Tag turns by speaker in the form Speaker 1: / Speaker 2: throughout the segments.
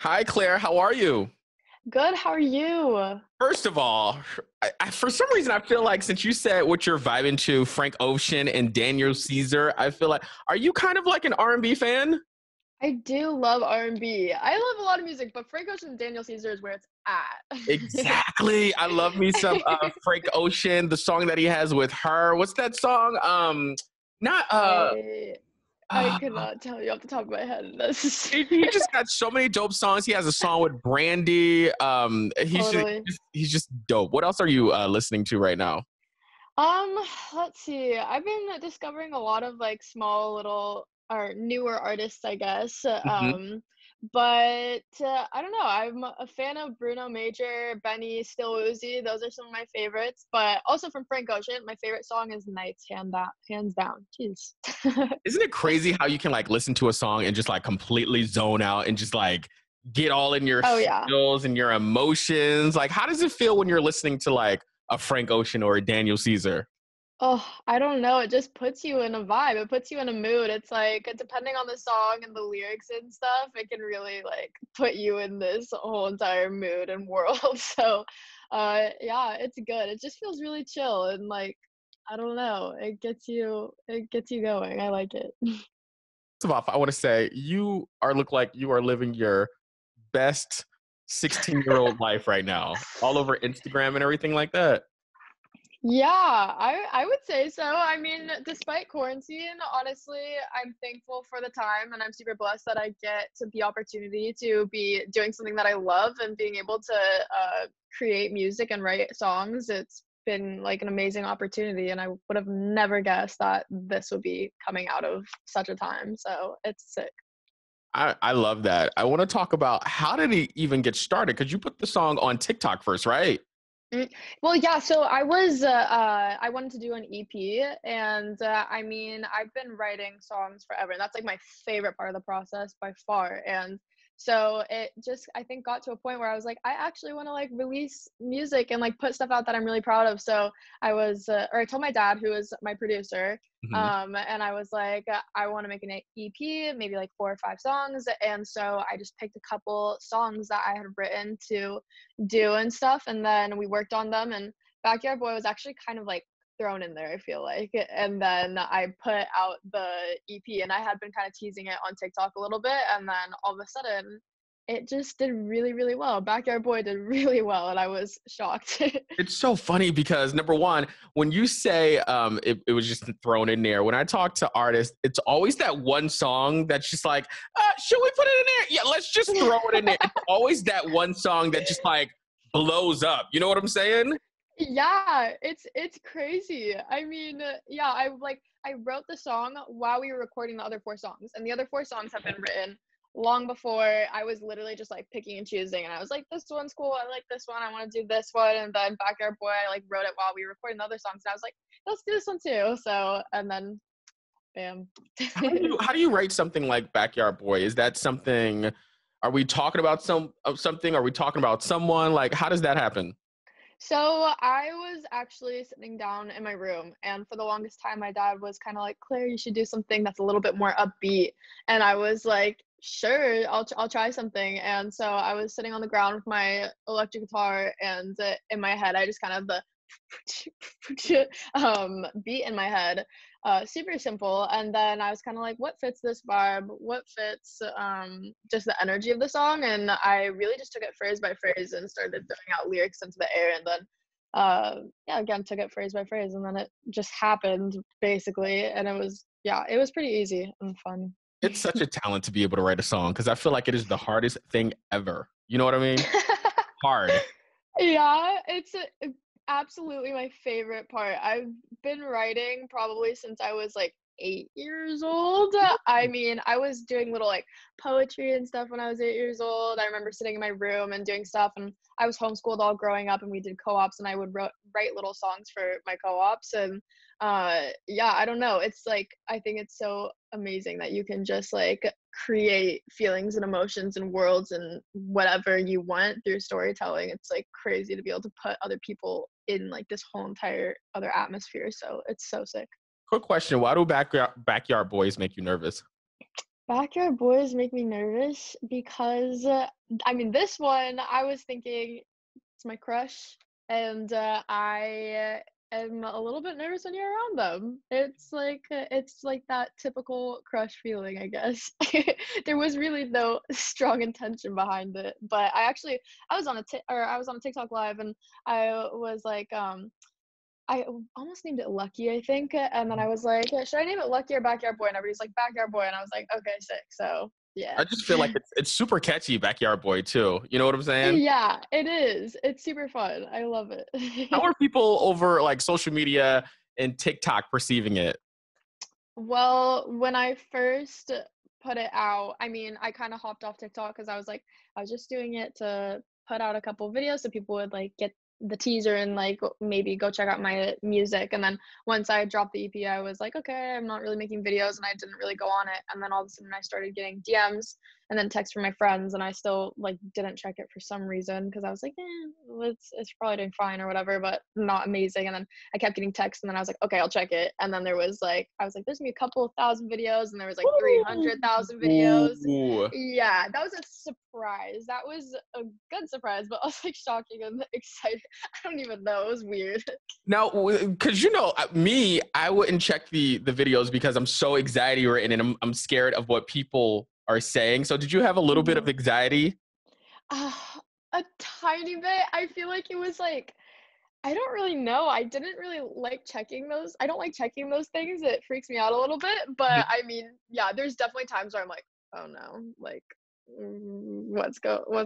Speaker 1: Hi, Claire. How are you?
Speaker 2: Good, how are you?
Speaker 1: First of all, for some reason, I feel like since you said what you're vibing to, Frank Ocean and Daniel Caesar, I feel like, are you kind of like an R&B fan?
Speaker 2: I do love R&B. I love a lot of music, but Frank Ocean and Daniel Caesar is where it's at.
Speaker 1: Exactly. I love me some Frank Ocean, the song that he has with her. What's that song? Not
Speaker 2: I I
Speaker 1: uh
Speaker 2: could not tell you off the top of my head. This
Speaker 1: he just got so many dope songs. He has a song with Brandy.
Speaker 2: totally.
Speaker 1: He's just dope. What else are you listening to right now?
Speaker 2: Um, let's see. I've been discovering a lot of like small little or newer artists, I guess. But I don't know. I'm a fan of Bruno Major, Benny, Still Uzi. Those are some of my favorites. But also from Frank Ocean, my favorite song is "Nights," hands down. Jeez.
Speaker 1: Isn't it crazy how you can like listen to a song and just like completely zone out and just like get all in your
Speaker 2: Oh yeah.
Speaker 1: feels and your emotions? Like, how does it feel when you're listening to like a Frank Ocean or a Daniel Caesar?
Speaker 2: Oh, I don't know, it just puts you in a vibe, it puts you in a mood, it's like, depending on the song and the lyrics and stuff, it can really, like, put you in this whole entire mood and world, so, yeah, it's good, it just feels really chill and, like, I don't know, it gets you going, I like it.
Speaker 1: First of all, I want to say you are look like you are living your best 16-year-old life right now, all over Instagram and everything like that.
Speaker 2: Yeah, I would say so. I mean, despite quarantine, honestly, I'm thankful for the time and I'm super blessed that I get to the opportunity to be doing something that I love and being able to create music and write songs. It's been like an amazing opportunity and I would have never guessed that this would be coming out of such a time. So it's sick.
Speaker 1: I love that. I want to talk about how did it even get started? Because you put the song on TikTok first, right?
Speaker 2: Mm, well, yeah, so I wanted to do an EP, and I mean, I've been writing songs forever. That's like my favorite part of the process by far. And so it just, I think, got to a point where I was like, I actually want to like release music and like put stuff out that I'm really proud of. So or I told my dad, who is my producer,
Speaker 1: Mhm.
Speaker 2: and I was like, I want to make an EP, maybe like 4 or 5 songs. And so I just picked a couple songs that I had written to do and stuff, and then we worked on them, and Backyard Boy was actually kind of, like, thrown in there, I feel like, and then I put out the EP, and I had been kinda teasing it on TikTok a little bit, and then all of a sudden, it just did really, really well. Backyard Boy did really well, and I was shocked.
Speaker 1: It's so funny because number one, when you say it was just thrown in there, when I talk to artists, it's always that one song that's just like, should we put it in there? Yeah, let's just throw it in there. It's always that one song that just like blows up. You know what I'm saying?
Speaker 2: Yeah, it's crazy. I mean, yeah, I wrote the song while we were recording the other 4 songs, and the other 4 songs have been written long before. I was literally just, like, picking and choosing, and I was like, "This one's cool, I like this one, I wanna do this one," and then Backyard Boy, I, like, wrote it while we were recording the other songs, and I was like, "Let's do this one too," so and then bam.
Speaker 1: How do you write something like Backyard Boy? Is that something? Are we talking about something? Are we talking about someone? Like, how does that happen?
Speaker 2: So I was actually sitting down in my room, and for the longest time, my dad was kind of like, "Claire, you should do something that's a little bit more upbeat." And I was like, "Sure, I'll try something." And so I was sitting on the ground with my electric guitar, and in my head, I just kind of the beat in my head, super simple. And then I was kind of like, what fits this vibe? What fits just the energy of the song? And I really just took it phrase by phrase and started throwing out lyrics into the air. And then, yeah, again, took it phrase by phrase. And then it just happened basically. And yeah, it was pretty easy and fun.
Speaker 1: It's such a talent to be able to write a song because I feel like it is the hardest thing ever. You know what I mean? Hard.
Speaker 2: Yeah, it's absolutely my favorite part. I've been writing probably since I was like 8 years old. I mean, I was doing little like poetry and stuff when I was 8 years old. I remember sitting in my room and doing stuff, and I was homeschooled all growing up, and we did co-ops, and I would write little songs for my co-ops, and yeah, I don't know. It's like I think it's so amazing that you can just like create feelings and emotions and worlds and whatever you want through storytelling. It's like crazy to be able to put other people in like this whole entire other atmosphere. So it's so sick.
Speaker 1: Quick question: why do backyard boys make you nervous?
Speaker 2: Backyard Boys make me nervous because, I mean, this one, I was thinking it's my crush, and, I am a little bit nervous when you're around them. It's like that typical crush feeling, I guess. There was really no strong intention behind it, but I was on I was on a TikTok live, and I was like, I almost named it Lucky, I think, and then I was like, "Yeah, should I name it Lucky or Backyard Boy?" And everybody's like, "Backyard Boy," and I was like, "Okay, sick." So,
Speaker 1: I
Speaker 2: yeah.
Speaker 1: just feel like it's super catchy, Backyard Boy too. You know what I'm saying?
Speaker 2: Yeah, it is. It's super fun. I love
Speaker 1: How
Speaker 2: it.
Speaker 1: are people over like social media and TikTok perceiving it?
Speaker 2: Well, when I first put it out, I mean, I kinda hopped off TikTok because I was just doing it to put out a couple videos so people would, like, get the teaser and, like, maybe go check out my music, and then once I dropped the EP, I was like, "Okay, I'm not really making videos," and I didn't really go on it, and then all of a sudden I started getting DMs and then texts from my friends, and I still, like, didn't check it for some reason because I was like, well, it's probably doing fine or whatever, but not amazing," and then I kept getting texts, and then I was like, "Okay, I'll check it," and then there was, like I was like, "There's gonna be a couple of thousand videos," and there was, like, 300,000 videos.
Speaker 1: Ooh.
Speaker 2: Yeah, that was a surprise. That was a good surprise, but also, like, shocking and excited. I don't even know, it was weird.
Speaker 1: Now, because you know me, I wouldn't check the videos because I'm so anxiety ridden and I'm scared of what people are saying. So, did you have a little bit of
Speaker 2: Mhm.
Speaker 1: anxiety?
Speaker 2: A tiny bit. I feel like it was, like I don't really know. I didn't really like checking those. I don't like checking those things. It freaks me out a little bit. But I mean, yeah, there's definitely times where I'm like, oh no, like what's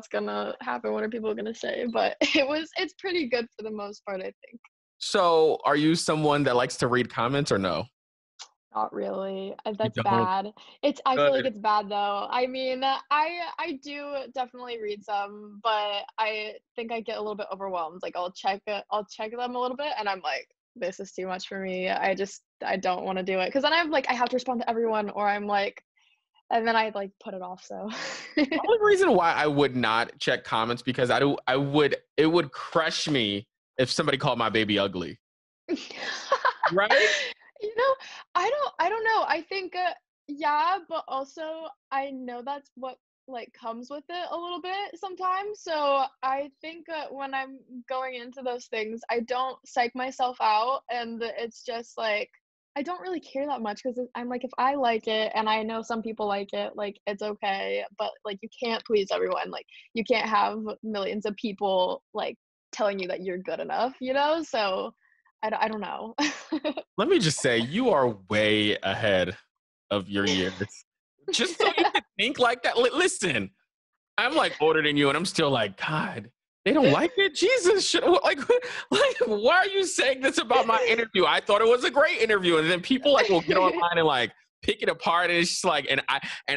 Speaker 2: gonna happen? What are people gonna say? But it's pretty good for the most part, I think.
Speaker 1: So, are you someone that likes to read comments or no?
Speaker 2: Not really.
Speaker 1: You
Speaker 2: That's
Speaker 1: don't.
Speaker 2: bad. I feel like
Speaker 1: Good.
Speaker 2: it's bad though. I mean, I do definitely read some, but I think I get a little bit overwhelmed. Like I'll check them a little bit, and I'm like, this is too much for me. I don't want to do it because then I have to respond to everyone, or I'm like, and then I like put it off. So.
Speaker 1: Only reason why I would not check comments because I would it would crush me if somebody called my baby ugly. Right?
Speaker 2: You know, I don't know. I think, yeah, but also I know that's what, like, comes with it a little bit sometimes, so I think, when I'm going into those things, I don't psych myself out, and it's just, like, I don't really care that much because I'm like, if I like it and I know some people like it, like, it's okay, but, like, you can't please everyone, like, you can't have millions of people, like, telling you that you're good enough, you know? So I don't know.
Speaker 1: Let me just say, you are way ahead of your years. Just so you can think like that. Listen, I'm like older than you, and I'm still like, God, they don't like it. Jesus, like, why are you saying this about my interview? I thought it was a great interview, and then people like will get online and like pick it apart, and it's just like, and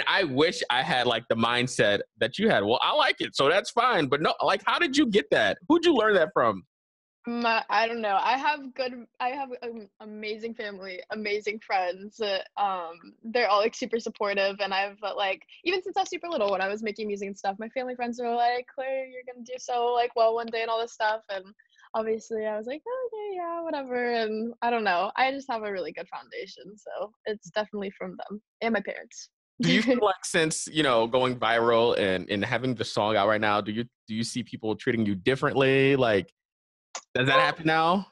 Speaker 1: I wish I had like the mindset that you had. Well, I like it, so that's fine. But no, like, how did you get that? Who'd you learn that from?
Speaker 2: I don't know. I have amazing family, amazing friends. They're all like super supportive, and I've like even since I was super little, when I was making music and stuff, my family friends were like, "Claire, you're gonna do so like well one day," and all this stuff. And obviously, I was like, "Oh, okay, yeah, whatever." And I don't know. I just have a really good foundation, so it's definitely from them and my parents.
Speaker 1: Do you feel like since going viral and having the song out right now, do you see people treating you differently? Like, does that happen now?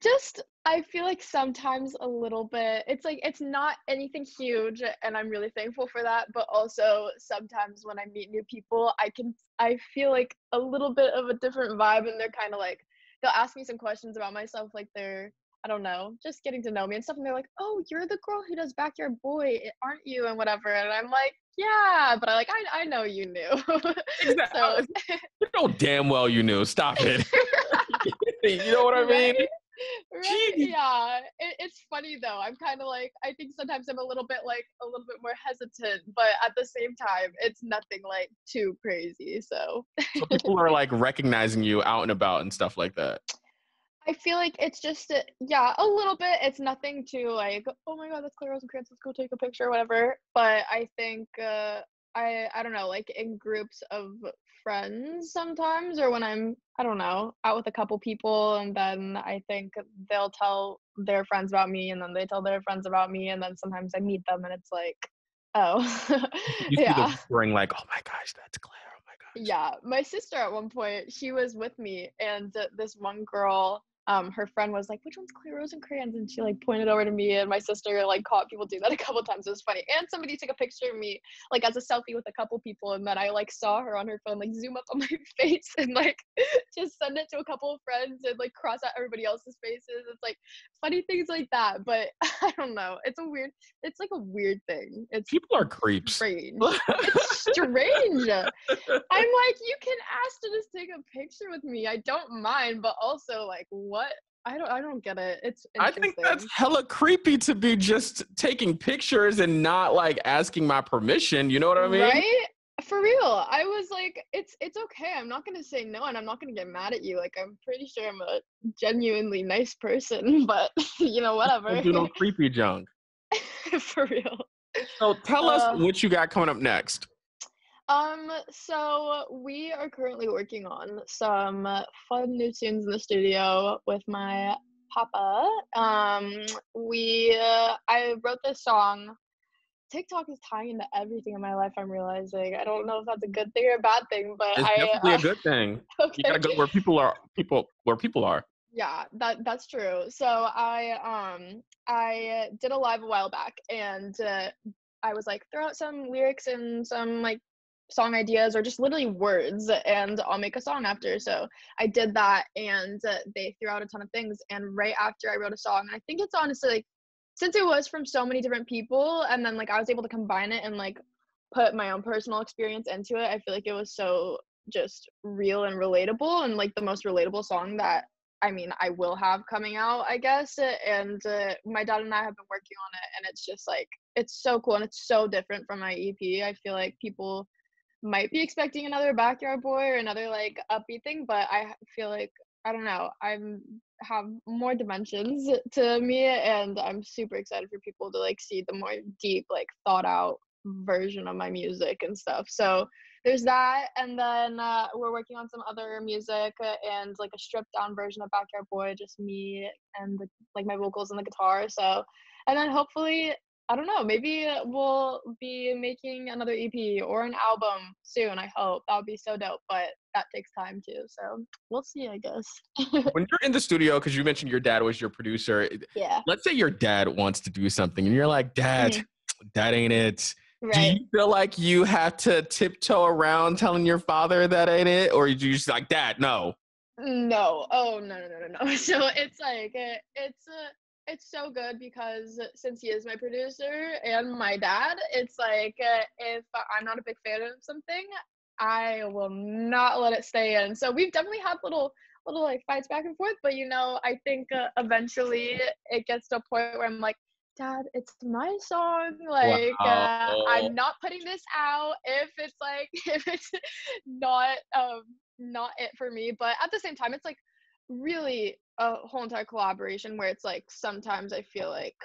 Speaker 2: Just I feel like sometimes a little bit. It's like it's not anything huge and I'm really thankful for that, but also sometimes when I meet new people, I feel like a little bit of a different vibe and they're kind of like they'll ask me some questions about myself like they're I don't know, just getting to know me and stuff and they're like, "Oh, you're the girl who does Backyard Boy, aren't you?" and whatever. And I'm like, "Yeah, but I know you knew." So
Speaker 1: Exactly. You know damn well you knew. Stop it. You know what I mean?
Speaker 2: right? Right?
Speaker 1: Jeez.
Speaker 2: Yeah. It's funny though. I'm kind of like I think sometimes I'm a little bit more hesitant, but at the same time, it's nothing like too crazy. So
Speaker 1: So people are like recognizing you out and about and stuff like that.
Speaker 2: I feel like it's just yeah, a little bit. It's nothing too like oh my god, that's Claire Rosencrantz. Let's go take a picture or whatever. But I think I don't know, like in groups of friends sometimes, or when I don't know out with a couple people, and then I think they'll tell their friends about me, and then they tell their friends about me, and then sometimes I meet them, and it's like Oh,
Speaker 1: You see the
Speaker 2: yeah.
Speaker 1: whispering like, oh my gosh, that's Claire. Oh my gosh.
Speaker 2: Yeah, my sister at one point, she was with me, and this one girl, her friend was like, "Which one's Claire Rosencrantz?" And she like pointed over to me, and my sister like caught people do that a couple times. It was funny. And somebody took a picture of me like as a selfie with a couple people, and then I like saw her on her phone like zoom up on my face and like just send it to a couple of friends and like cross out everybody else's faces. It's like funny things like that, but I don't know. It's like a weird thing. It's
Speaker 1: People are creeps.
Speaker 2: strange. It's strange. I'm like, you can ask to just take a picture with me. I don't mind, but also like, what? I don't get it. It's
Speaker 1: I
Speaker 2: interesting.
Speaker 1: think that's hella creepy to be just taking pictures and not like asking my permission. You know what I mean?
Speaker 2: Right? For real. I was like, it's okay. I'm not gonna say no, and I'm not gonna get mad at you. Like, I'm pretty sure I'm a genuinely nice person, but whatever.
Speaker 1: Don't do no creepy junk.
Speaker 2: For real.
Speaker 1: So tell us
Speaker 2: Uh,
Speaker 1: what you got coming up next.
Speaker 2: so we are currently working on some fun new tunes in the studio with my papa. I wrote this song. TikTok is tying into everything in my life, I'm realizing. I don't know if that's a good thing or a bad thing, but
Speaker 1: It's definitely a good thing. You
Speaker 2: okay.
Speaker 1: gotta go where people are. Where people are.
Speaker 2: Yeah, that's true. So I did a live a while back, and I was like, throw out some lyrics and some like song ideas or just literally words, and I'll make a song after. So I did that, and they threw out a ton of things. And right after I wrote a song, I think it's honestly like, since it was from so many different people, and then like I was able to combine it and like put my own personal experience into it, I feel like it was so just real and relatable, and like the most relatable song that I will have coming out, I guess. And my dad and I have been working on it, and it's just like, it's so cool, and it's so different from my EP. I feel like people might be expecting another Backyard Boy or another like upbeat thing, but I feel like, I don't know, have more dimensions to me, and I'm super excited for people to like see the more deep, like thought out version of my music and stuff. So there's that, and then we're working on some other music and like a stripped down version of Backyard Boy, just me and like my vocals and the guitar. So, and then hopefully, I don't know, maybe we'll be making another EP or an album soon. I hope that would be so dope, but that takes time too. So we'll see, I guess.
Speaker 1: When you're in the studio, because you mentioned your dad was your producer.
Speaker 2: Yeah.
Speaker 1: Let's say your dad wants to do something, and you're like, Dad,
Speaker 2: Mhm.
Speaker 1: that ain't it. Do
Speaker 2: Right.
Speaker 1: you feel like you have to tiptoe around telling your father that ain't it, or you just like, Dad, no?
Speaker 2: No. Oh, no, no, no, no, no. So it's like it's so good because since he is my producer and my dad, it's like if I'm not a big fan of something, I will not let it stay in. So we've definitely had little like fights back and forth, but I think eventually it gets to a point where I'm like, Dad, it's my song. Like,
Speaker 1: Wow.
Speaker 2: I'm not putting this out if it's like if it's not not it for me. But at the same time, it's like really a whole entire collaboration where it's like sometimes I feel like,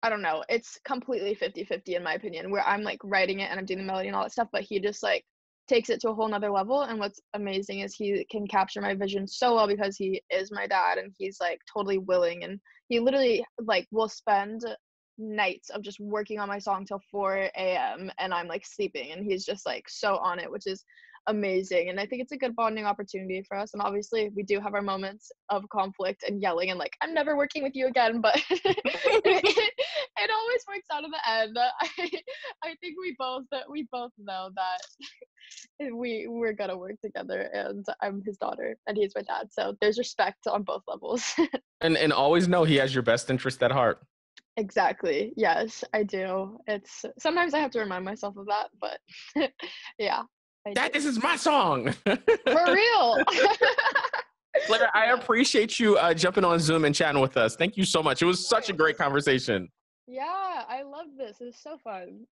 Speaker 2: I don't know, it's completely 50-50 in my opinion, where I'm like writing it and I'm doing the melody and all that stuff, but he just like takes it to a whole nother level. And what's amazing is he can capture my vision so well because he is my dad, and he's like totally willing, and he literally like will spend nights of just working on my song till 4 a.m. and I'm like sleeping, and he's just like so on it, which is amazing. And I think it's a good bonding opportunity for us. And obviously we do have our moments of conflict and yelling and like, I'm never working with you again, but it always works out in the end. I think we both know that we're gonna work together, and I'm his daughter and he's my dad, so there's respect on both levels.
Speaker 1: And always know he has your best interest at heart.
Speaker 2: Exactly. Yes, I do. It's sometimes I have to remind myself of that, but yeah, I
Speaker 1: Dad,
Speaker 2: do.
Speaker 1: this is my song.
Speaker 2: For real.
Speaker 1: Claire, I
Speaker 2: Yeah.
Speaker 1: appreciate you jumping on Zoom and chatting with us. Thank you so much. It was such a great conversation.
Speaker 2: Yeah, I love this. It's so fun.